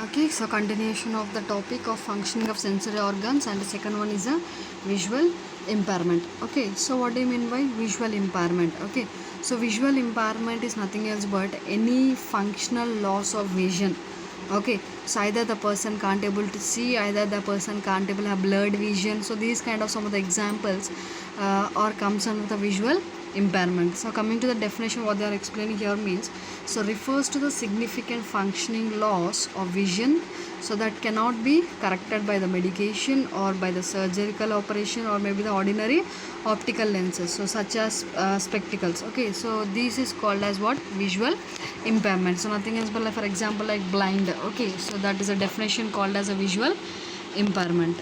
Okay, so continuation of the topic of functioning of sensory organs, and the second one is a visual impairment. Okay, so what do you mean by visual impairment? Okay, so visual impairment is nothing else but any functional loss of vision. Okay, so either the person can't able to see, either the person can't able to have blurred vision. So these kind of some of the examples or comes under the visual impairment. So coming to the definition, what they are explaining here means, so refers to the significant functioning loss of vision, so that cannot be corrected by the medication or by the surgical operation or maybe the ordinary optical lenses, so such as spectacles. Okay, so this is called as what? Visual impairment. So nothing else but like, for example, like blind. Okay, so that is a definition called as a visual impairment.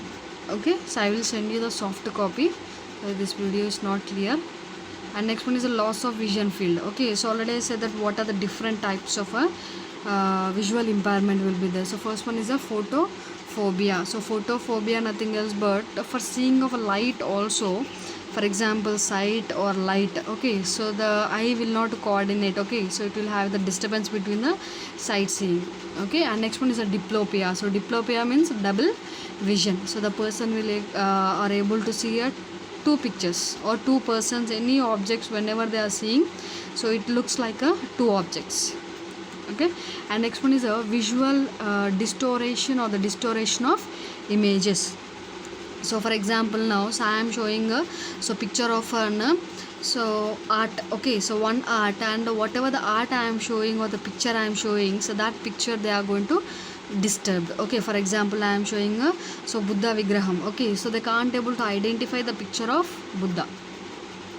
Okay, so I will send you the soft copy. This video is not clear. And next one is the loss of vision field. Okay, so already I said that what are the different types of a visual impairment will be there. So first one is a photophobia. So photophobia nothing else but for seeing of a light also, for example sight or light. Okay, so the eye will not coordinate. Okay, so it will have the disturbance between the sight seeing. Okay, and next one is a diplopia. So diplopia means double vision. So the person will are able to see a two pictures or two persons, any objects whenever they are seeing, so it looks like a two objects. Okay, and next one is a visual distortion or the distortion of images. So for example now, so I am showing a picture of an so art. Okay, so one art, and whatever the art I am showing or the picture I am showing, so that picture they are going to disturbed. Okay, for example I am showing a Buddha Vigraham. Okay, so they can't able to identify the picture of Buddha.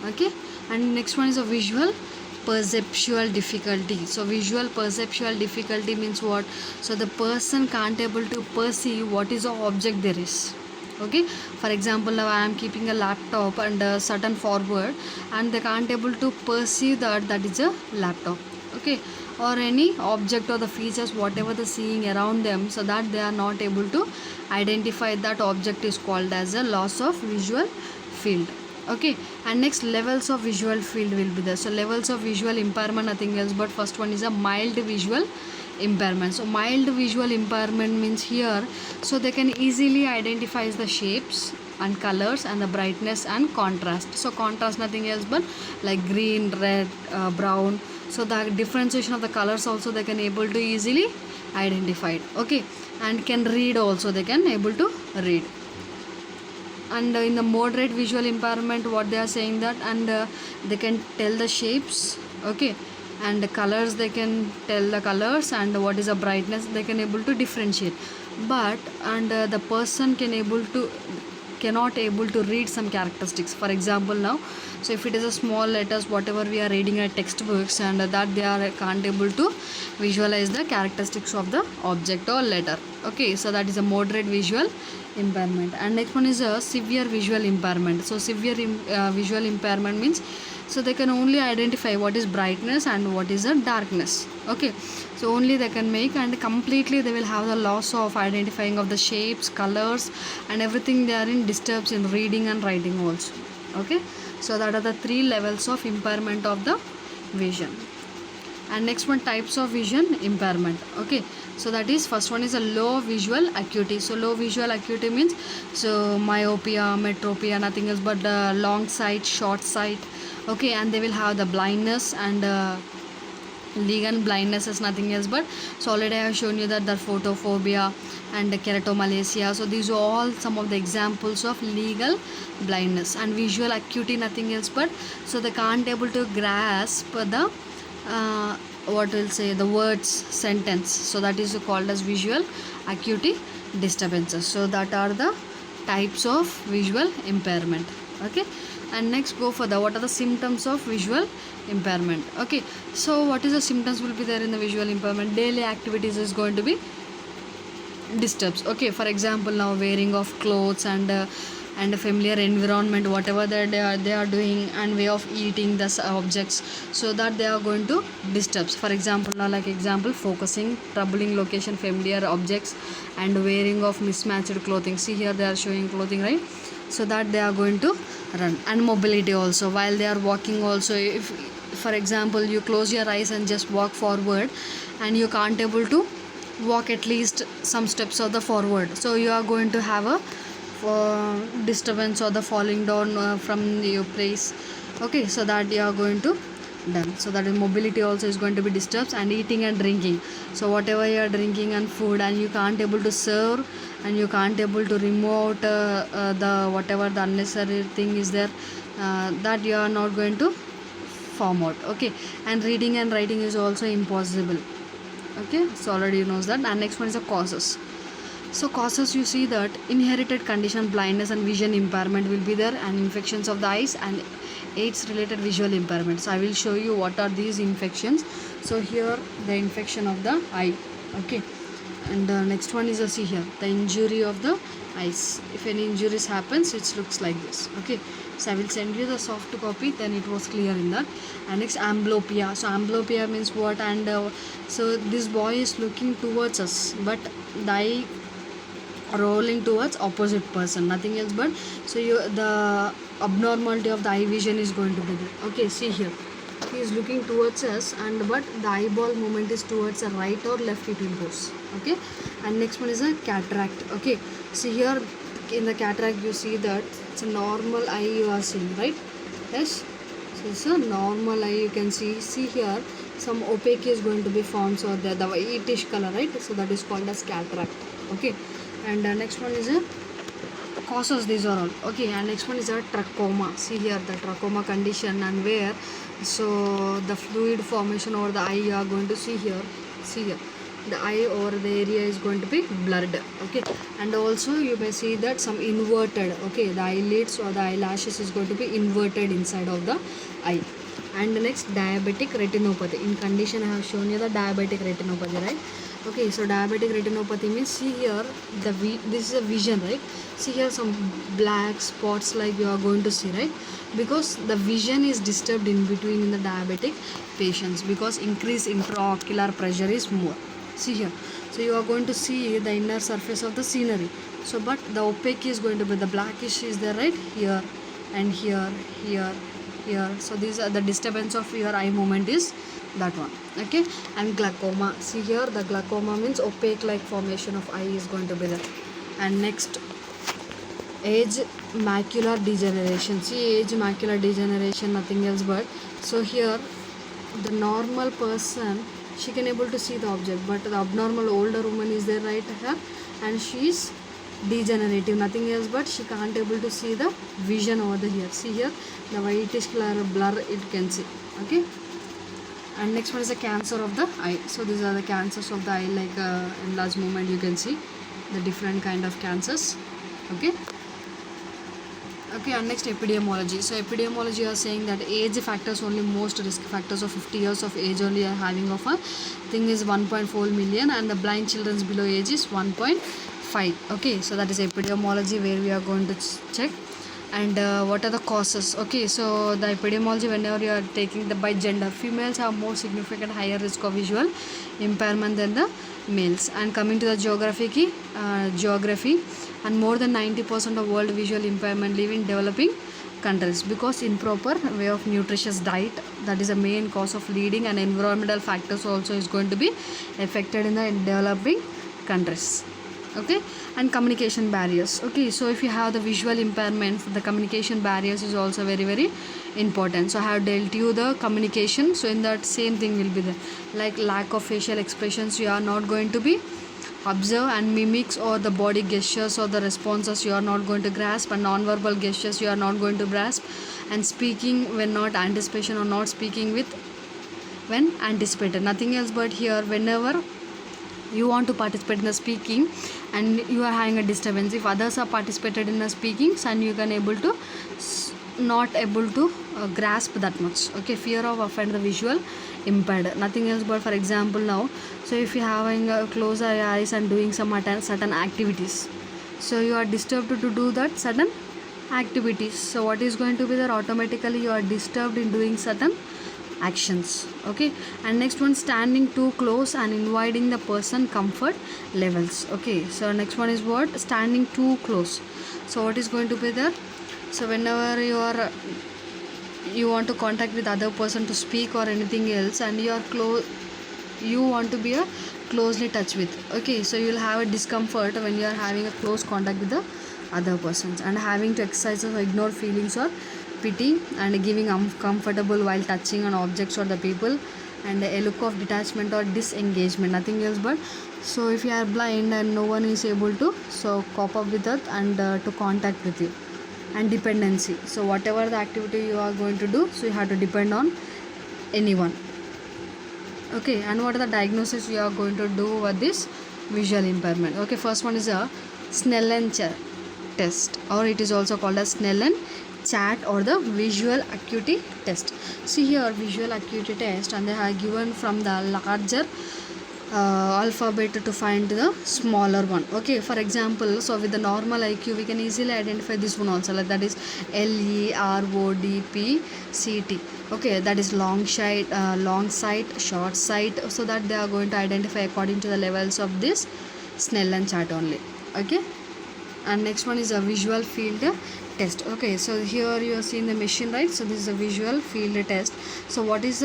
Okay, and next one is a visual perceptual difficulty. So visual perceptual difficulty means what? So the person can't able to perceive what is the object there is. Okay, for example now I am keeping a laptop and a certain forward, and they can't able to perceive that that is a laptop. Okay, or any object or the features whatever the seeing around them, so that they are not able to identify that object is called as a loss of visual field. Okay, and next levels of visual field will be there. So levels of visual impairment nothing else but first one is a mild visual impairment. So mild visual impairment means here, so they can easily identify the shapes and colors and the brightness and contrast. So contrast nothing else but like green, red, brown. So the differentiation of the colors also they can able to easily identify it. Okay, and can read also, they can able to read. And in the moderate visual impairment what they are saying that, and they can tell the shapes. Okay, and the colors they can tell the colors, and what is the brightness they can able to differentiate. But and the person cannot able to read some characteristics. For example now, so if it is a small letters whatever we are reading in textbooks, and that they are can't able to visualize the characteristics of the object or letter. Okay, so that is a moderate visual impairment. And next one is a severe visual impairment. So severe visual impairment means, so they can only identify what is brightness and what is a darkness. Okay, so only they can make, and completely they will have the loss of identifying of the shapes, colors and everything. They are in disturbs in reading and writing also. Okay, so that are the three levels of impairment of the vision. And next one, types of vision impairment. Okay, so that is first one is a low visual acuity. So low visual acuity means, so myopia, metropia nothing else but long sight, short sight. Okay, and they will have the blindness, and legal blindness is nothing else but, so already I have shown you that the photophobia and the keratomalacia. So these are all some of the examples of legal blindness. And visual acuity nothing else but, so they can't able to grasp the what will say the words sentence, so that is called as visual acuity disturbances. So that are the types of visual impairment. Okay, and next go for the what are the symptoms of visual impairment. Okay, so what is the symptoms will be there in the visual impairment? Daily activities is going to be disturbs. Okay, for example now wearing of clothes, and a familiar environment whatever that they are doing, and way of eating the objects, so that they are going to disturbs. For example now, like example, focusing, troubling location, familiar objects, and wearing of mismatched clothing. See here they are showing clothing, right? So that they are going to run. And mobility also, while they are walking also, if for example you close your eyes and just walk forward, and you can't able to walk at least some steps of the forward, so you are going to have a disturbance or the falling down from your place. Okay, so that you are going to done, so that mobility also is going to be disturbed. And eating and drinking, so whatever you are drinking and food and you can't able to serve and you can't able to remove out the whatever the unnecessary thing is there, that you are not going to form out. Okay, and reading and writing is also impossible. Okay, so already you knows that. And next one is the causes. So causes, you see that inherited condition, blindness and vision impairment will be there, and infections of the eyes and AIDS related visual impairment. So I will show you what are these infections. So here the infection of the eye. Okay, and next one is see here the injury of the eyes. If any injuries happens, it looks like this. Okay, so I will send you the soft copy, then it was clear in that. And next, amblyopia. So amblyopia means what? And so this boy is looking towards us, but the eye rolling towards opposite person, nothing else but, so you the abnormality of the eye vision is going to be there. Okay, see here he is looking towards us, and but the eyeball movement is towards the right or left, it will goes. Okay, and next one is a cataract. Okay, see here in the cataract you see that it's a normal eye you are seeing, right? Yes, so it's a normal eye, you can see here some opaque is going to be formed, so the whitish color, right? So that is called as cataract. Okay, and next one is a causes, these are all. Okay, and next one is a trachoma. See here the trachoma condition, and where so the fluid formation over the eye you are going to see here. See here the eye over the area is going to be blurred. Okay, and also you may see that some inverted, okay, the eyelids or the eyelashes is going to be inverted inside of the eye. And the next, diabetic retinopathy. In condition I have shown you the diabetic retinopathy, right? Okay, so diabetic retinopathy means, see here this is a vision, right? See here some black spots like you are going to see, right? Because the vision is disturbed in between in the diabetic patients, because increased intraocular pressure is more. See here, so you are going to see the inner surface of the scenery, so but the opaque is going to be the blackish is there, right? Here and here, so these are the disturbance of your eye movement is that one. Okay, and glaucoma. See here the glaucoma means opaque like formation of eye is going to be there. And next, age macular degeneration. See, age macular degeneration, nothing else but, so here the normal person, she can able to see the object, but the abnormal older woman is there right here, and she is degenerative, nothing else but she can't able to see the vision over the here. See here the whitish color blur it can see. Okay, and next one is the cancer of the eye. So these are the cancers of the eye, like enlarged movement, you can see the different kind of cancers. Okay, and next, epidemiology. So epidemiology are saying that age factors, only most risk factors of 50 years of age only are having of a thing is 1.4 million, and the blind children's below age is 1.5. Okay, so that is epidemiology where we are going to check. And what are the causes? Okay, so the epidemiology, whenever you are taking the by gender, females have more significant higher risk of visual impairment than the males. And coming to the geography, and more than 90% of world visual impairment live in developing countries, because improper way of nutritious diet, that is a main cause of leading, and environmental factors also is going to be affected in the developing countries. Okay, and communication barriers. Okay, so if you have the visual impairment, the communication barriers is also very, very important. So I have dealt you the communication, so in that same thing will be there, like lack of facial expressions, you are not going to be observe, and mimics or the body gestures or the responses you are not going to grasp, and non-verbal gestures you are not going to grasp, and speaking when not anticipation, or not speaking with when anticipated, nothing else but here whenever you want to participate in the speaking and you are having a disturbance, if others are participated in the speakings and you can able to not able to grasp that much. Okay, fear of offend the visual impaired, nothing else but, for example now, so if you are having close eyes and doing some certain activities, so you are disturbed to do that certain activities, so what is going to be there, automatically you are disturbed in doing certain actions. Okay, and next one, standing too close and inviting the person comfort levels. Okay, so next one is what, standing too close. So what is going to be there, so whenever you want to contact with other person to speak or anything else, and you are you want to be a closely touch with. Okay, so you will have a discomfort when you are having a close contact with the other persons, and having to exercise or ignore feelings or pity, and giving uncomfortable while touching on objects or the people, and a look of detachment or disengagement, nothing else but. So if you are blind and no one is able to so cope up with that and to contact with you, and dependency, so whatever the activity you are going to do, so you have to depend on anyone. Okay, and what are the diagnosis we are going to do with this visual impairment? Okay, first one is a Snellen test, or it is also called as Snellen chat or the visual acuity test. See here, visual acuity test, and they are given from the larger alphabet to find the smaller one. Okay, for example, so with the normal IQ we can easily identify this one also, like that is LERODPCT. Okay, that is long sight, short sight, so that they are going to identify according to the levels of this Snellen chart only. Okay, and next one is a visual field test. Okay, so here you are seeing the machine, right? So this is a visual field test. So what is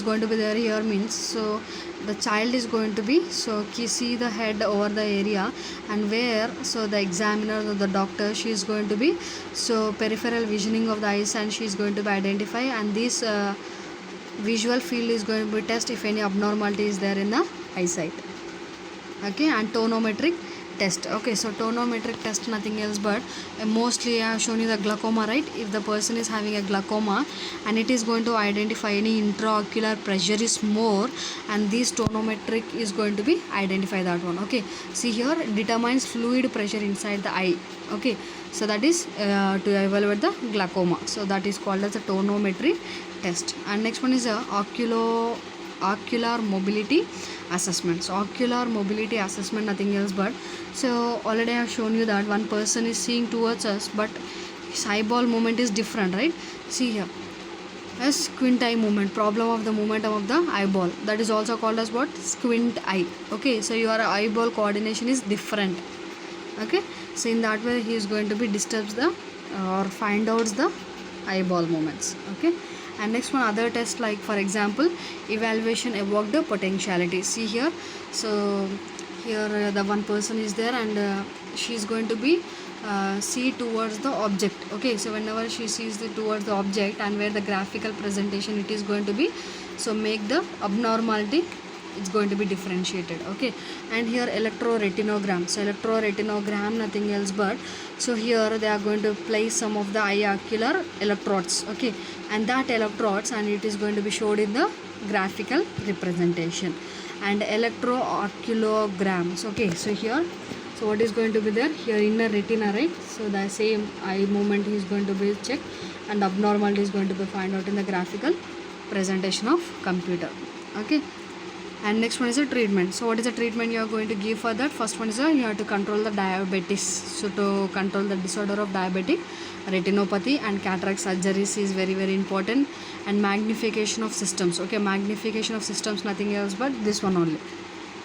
going to be there here means, so the child is going to be so see the head over the area, and where so the examiner or the doctor, she is going to be so peripheral visioning of the eyes, and she is going to be identify, and this visual field is going to be test if any abnormality is there in the eyesight. Okay, and tonometric test. Okay, so tonometric test, nothing else but mostly I have shown you the glaucoma, right? If the person is having a glaucoma, and it is going to identify any intraocular pressure is more, and this tonometric is going to be identify that one. Okay, see here, determines fluid pressure inside the eye. Okay, so that is to evaluate the glaucoma, so that is called as a tonometry test. And next one is a ocular mobility assessment. So ocular mobility assessment, nothing else but, so already I have shown you that one person is seeing towards us, but his eyeball movement is different, right? See here, a squint eye movement, problem of the momentum of the eyeball, that is also called as what? Squint eye. Okay, so your eyeball coordination is different. Okay, so in that way he is going to be disturbs the or find out the eyeball movements. Okay, and next one, other test, like for example, evaluation evoked potentiality. See here, so here the one person is there, and she is going to be see towards the object. Okay, so whenever she sees towards the object, and where the graphical presentation it is going to be, so make the abnormality, it's going to be differentiated. Okay, and here electroretinogram. So electroretinogram, nothing else but, so here they are going to place some of the eye ocular electrodes. Okay, and that electrodes, and it is going to be showed in the graphical representation. And electrooculograms. Okay, so here, so what is going to be there here? Inner retina, right? So the same eye movement is going to be checked, and abnormality is going to be found out in the graphical presentation of computer. Okay, and next one is a treatment. So what is the treatment you are going to give for that? First one is you have to control the diabetes. So to control the disorder of diabetic retinopathy, and cataract surgeries is very very important, and magnification of systems. Okay, magnification of systems, nothing else but this one only.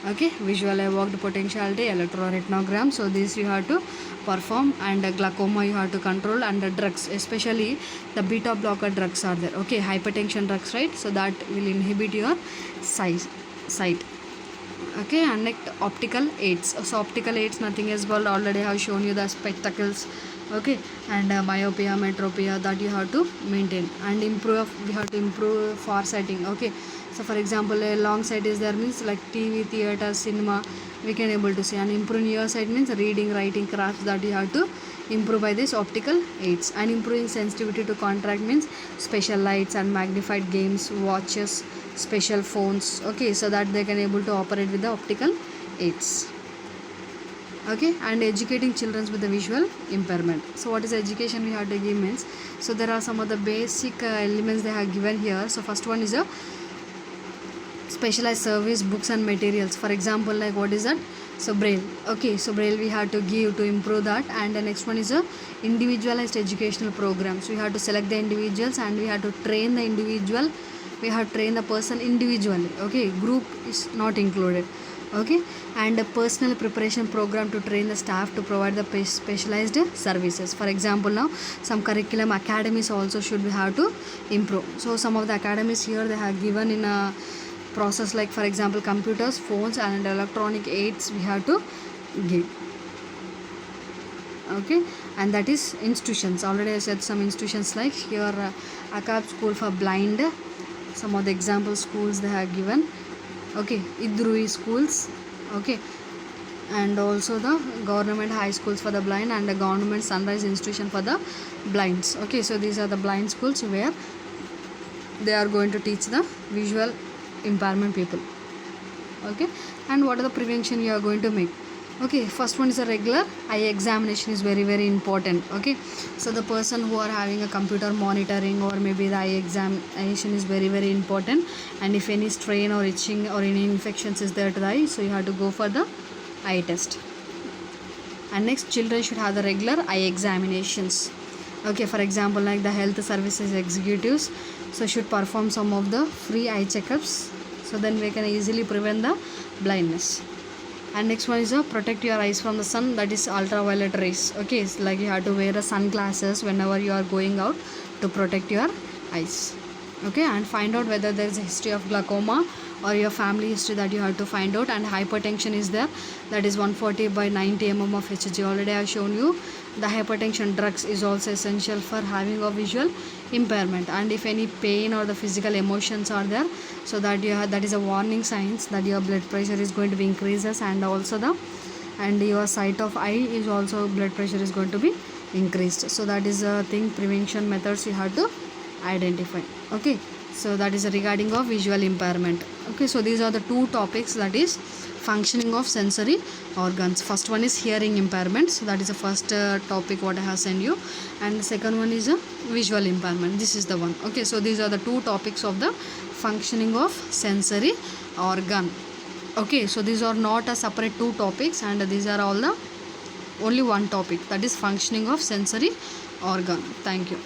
Okay, visual evoked potentiality, electroretinogram, so this you have to perform, and glaucoma you have to control, and drugs, especially the beta blocker drugs are there. Okay, hypertension drugs, right? So that will inhibit your sight. Okay, and next, optical aids. So optical aids, nothing else but, already I have shown you the spectacles. Okay, and myopia, metropia, that you have to maintain, and we have to improve far sighting. Okay, so for example, a long sight is there means like TV, theater, cinema, we can able to see, and improve near sight means reading, writing, crafts, that you have to improve by this optical aids. And improving sensitivity to contrast means special lights and magnified games, watches, special phones. Okay, so that they can able to operate with the optical aids. Okay, and educating children with the visual impairment. So what is education we have to give means, so there are some of the basic elements they have given here. So first one is a specialized service, books and materials. For example, like what is that? So braille. Okay, so braille we have to give to improve that. And the next one is a individualized educational program. So we have to select the individuals, and we have to train the individual, we have to train the person individually. Okay, group is not included. Okay, and a personal preparation program to train the staff to provide the specialized services. For example, now some curriculum academies also should have to improve. So some of the academies here they have given in a process, like for example computers, phones and electronic aids we have to give. Okay, and that is institutions. Already I said some institutions, like here ACAP school for blind, some of the example schools they have given. Okay, Idrui schools. Okay, and also the government high schools for the blind and the government sunrise institution for the blinds. Okay, so these are the blind schools where they are going to teach the visual impairment people. Okay, and what are the prevention you are going to make? Okay, first one is a regular eye examination is very very important. Okay, so the person who are having a computer monitoring or maybe the eye examination is very very important, and if any strain or itching or any infections is there to the eye, so you have to go for the eye test. And next, children should have the regular eye examinations. Okay, for example like the health services executives, so should perform some of the free eye checkups, so then we can easily prevent the blindness. And next one is protect your eyes from the sun, that is ultraviolet rays. Okay, it's like you have to wear a sunglasses whenever you are going out to protect your eyes. Okay, and find out whether there is a history of glaucoma or your family history, that you have to find out. And hypertension is there, that is 140 by 90 mm of Hg. Already I have shown you the hypertension drugs is also essential for having a visual impairment. And if any pain or the physical emotions are there, so that you have, that is a warning signs that your blood pressure is going to be increases, and also and your sight of eye is also, blood pressure is going to be increased. So that is a thing, prevention methods you have to identify. Okay, so that is regarding of visual impairment. Okay, so these are the two topics, that is functioning of sensory organs. First one is hearing impairment, so that is the first topic what I have sent you, and the second one is a visual impairment. This is the one. Okay, so these are the two topics of the functioning of sensory organ. Okay, so these are not a separate two topics, and these are all the only one topic, that is functioning of sensory organ. Thank you.